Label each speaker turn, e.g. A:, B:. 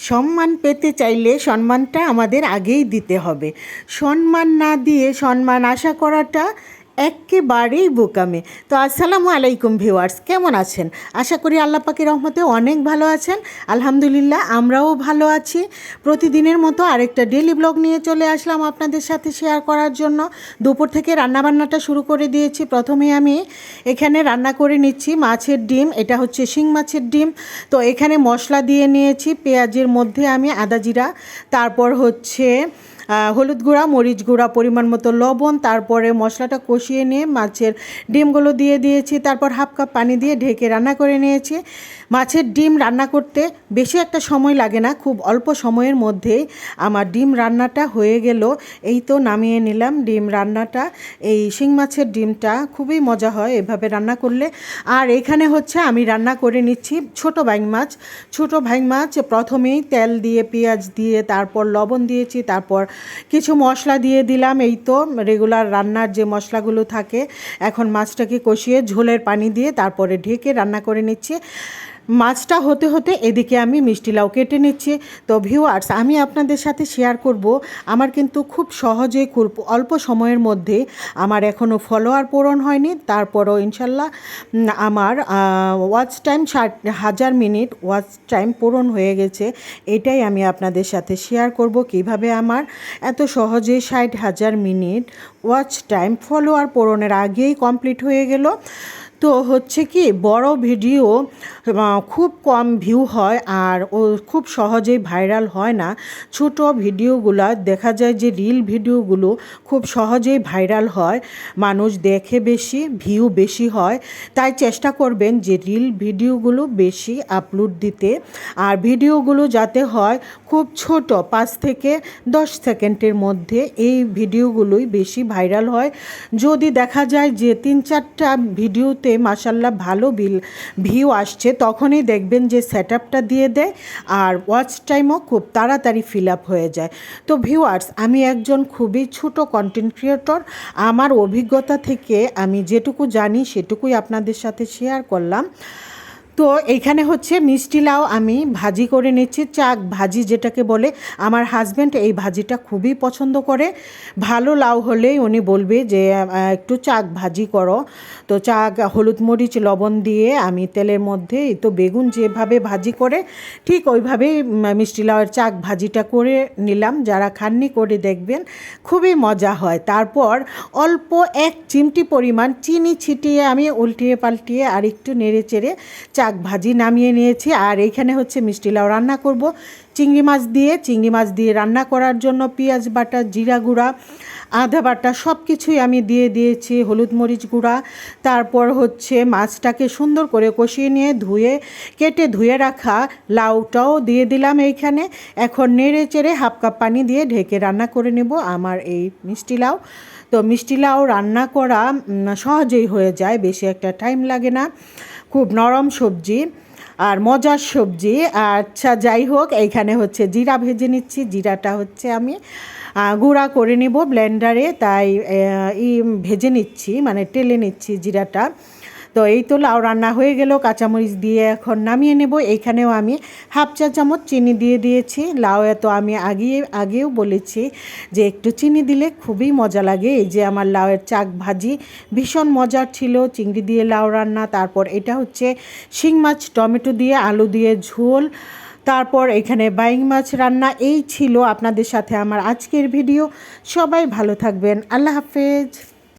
A: সম্মান পেতে চাইলে সম্মানটা আমাদের আগেই দিতে হবে। সম্মান না দিয়ে সম্মান আশা করাটা একেবারেই বোকামি। তো আসসালামু আলাইকুম ভিউয়ার্স, কেমন আছেন? আশা করি আল্লাহ পাকের রহমতে অনেক ভালো আছেন। আলহামদুলিল্লাহ, আমরাও ভালো আছি। প্রতিদিনের মতো আরেকটা ডেইলি ব্লগ নিয়ে চলে আসলাম আপনাদের সাথে শেয়ার করার জন্য। দুপুর থেকে রান্নাবান্নাটা শুরু করে দিয়েছি। প্রথমে আমি এখানে রান্না করে নিচ্ছি মাছের ডিম। এটা হচ্ছে শিং মাছের ডিম। তো এখানে মশলা দিয়ে নিয়েছি, পেঁয়াজের মধ্যে আমি আদা জিরা, তারপর হচ্ছে হলুদ গুঁড়া, মরিচ গুঁড়া, পরিমাণ মতো লবণ, তারপরে মশলাটা কষিয়ে নিয়ে মাছের ডিমগুলো দিয়ে দিয়েছি। তারপর হাফ কাপ পানি দিয়ে ঢেকে রান্না করে নিয়েছি। মাছের ডিম রান্না করতে বেশি একটা সময় লাগে না, খুব অল্প সময়ের মধ্যেই আমার ডিম রান্নাটা হয়ে গেল। এই তো নামিয়ে নিলাম ডিম রান্নাটা। এই শিং মাছের ডিমটা খুবই মজা হয় এভাবে রান্না করলে। আর এখানে হচ্ছে আমি রান্না করে নিচ্ছি ছোট বাইং মাছ। ছোট বাইং মাছ প্রথমেই তেল দিয়ে, পেঁয়াজ দিয়ে, তারপর লবণ দিয়েছি, তারপর কিছু মশলা দিয়ে দিলাম। এই তো রেগুলার রান্নার যে মশলাগুলো থাকে। এখন মাছটাকে কষিয়ে ঝোলের পানি দিয়ে তারপরে ঢেকে রান্না করে নিচ্ছি। মাছটা হতে হতে এদিকে আমি মিষ্টি লাউ কেটে নিচ্ছি। তো ভিউয়ার্স, আমি আপনাদের সাথে শেয়ার করব, আমার কিন্তু খুব সহজে, খুব অল্প সময়ের মধ্যে আমার এখনও ফলোয়ার পূরণ হয়নি। তারপরও ইনশাল্লাহ আমার watch time 60,000 minute watch time পূরণ হয়ে গেছে। এটাই আমি আপনাদের সাথে শেয়ার করব, কিভাবে আমার এত সহজে 60,000 মিনিট ওয়াচ টাইম ফলোয়ার পূরণের আগেই কমপ্লিট হয়ে গেল। তো হচ্ছে কি, বড় ভিডিও খুব কম ভিউ হয় আর ও খুব সহজেই ভাইরাল হয় না। ছোট ভিডিওগুলো দেখা যায় যে রিল ভিডিওগুলো খুব সহজেই ভাইরাল হয়, মানুষ দেখে বেশি, ভিউ বেশি হয়। তাই চেষ্টা করবেন যে রিল ভিডিওগুলো বেশি আপলোড দিতে। আর ভিডিওগুলো যাতে হয় খুব ছোট, 5 থেকে 10 সেকেন্ডের মধ্যে, এই ভিডিওগুলোই বেশি ভাইরাল হয়। যদি দেখা যায় যে 3-4টা ভিডিওতে মাশাল্লাহ ভালো ভিউ আসছে, তখনই দেখবেন যে সেটআপটা দিয়ে দেয় আর ওয়াচ টাইমও খুব তাড়াতাড়ি ফিল আপ হয়ে যায়। তো ভিউয়ার্স, আমি একজন খুবই ছোট কন্টেন্ট ক্রিয়েটর। আমার অভিজ্ঞতা থেকে আমি যেটুকু জানি সেটুকুই আপনাদের সাথে শেয়ার করলাম। তো এইখানে হচ্ছে মিষ্টি লাউ আমি ভাজি করে নিচ্ছি, চাক ভাজি যেটাকে বলে। আমার হাজব্যান্ড এই ভাজিটা খুবই পছন্দ করে। ভালো লাউ হলেই উনি বলবে যে একটু চাক ভাজি করো। তো চাক, হলুদ মরিচ লবণ দিয়ে আমি তেলের মধ্যে, এই তো বেগুন যেভাবে ভাজি করে ঠিক ওইভাবেই মিষ্টি লাউয়ের চাক ভাজিটা করে নিলাম। যারা খাননি করে দেখবেন, খুবই মজা হয়। তারপর অল্প 1 চিমটি পরিমাণ চিনি ছিটিয়ে আমি উল্টিয়ে পাল্টিয়ে আর একটু নেড়ে চেড়ে চাক ভাজি নামিয়ে নিয়েছি। আর এইখানে হচ্ছে মিষ্টি লাউ রান্না করব চিংড়ি মাছ দিয়ে রান্না করার জন্য পেঁয়াজ বাটা, জিরা গুঁড়া, আদা বাটা সব কিছুই আমি দিয়ে দিয়েছি, হলুদ মরিচ গুঁড়া। তারপর হচ্ছে মাছটাকে সুন্দর করে কষিয়ে নিয়ে কেটে ধুয়ে রাখা লাউটাও দিয়ে দিলাম এইখানে। এখন নেড়ে চেড়ে হাফ কাপ পানি দিয়ে ঢেকে রান্না করে নেব আমার এই মিষ্টি লাউ। তো মিষ্টি লাউ রান্না করা সহজেই হয়ে যায়, বেশি একটা টাইম লাগে না। খুব নরম সবজি আর মজার সবজি। আচ্ছা, যাই হোক, এইখানে হচ্ছে জিরা ভেজে নিচ্ছি। জিরাটা হচ্ছে আমি গুঁড়া করে নিব ব্লেন্ডারে, তাই ভেজে নিচ্ছি, মানে টেলে নিচ্ছি জিরাটা। তো এই তো লাউ রান্না হয়ে গেল, কাঁচামরিচ দিয়ে এখন নামিয়ে নেব। এইখানেও আমি হাফ চা চামচ চিনি দিয়ে দিয়েছি। লাউ তো আমি আগেও বলেছি যে একটু চিনি দিলে খুবই মজা লাগে। এই যে আমার লাউয়ের চাক ভাজি ভীষণ মজার ছিল, চিংড়ি দিয়ে লাউ রান্না। তারপর এটা হচ্ছে শিং মাছ টমেটো দিয়ে আলু দিয়ে ঝোল। তারপর এখানে বাইং মাছ রান্না। এই ছিল আপনাদের সাথে আমার আজকের ভিডিও। সবাই ভালো থাকবেন, আল্লাহ হাফেজ।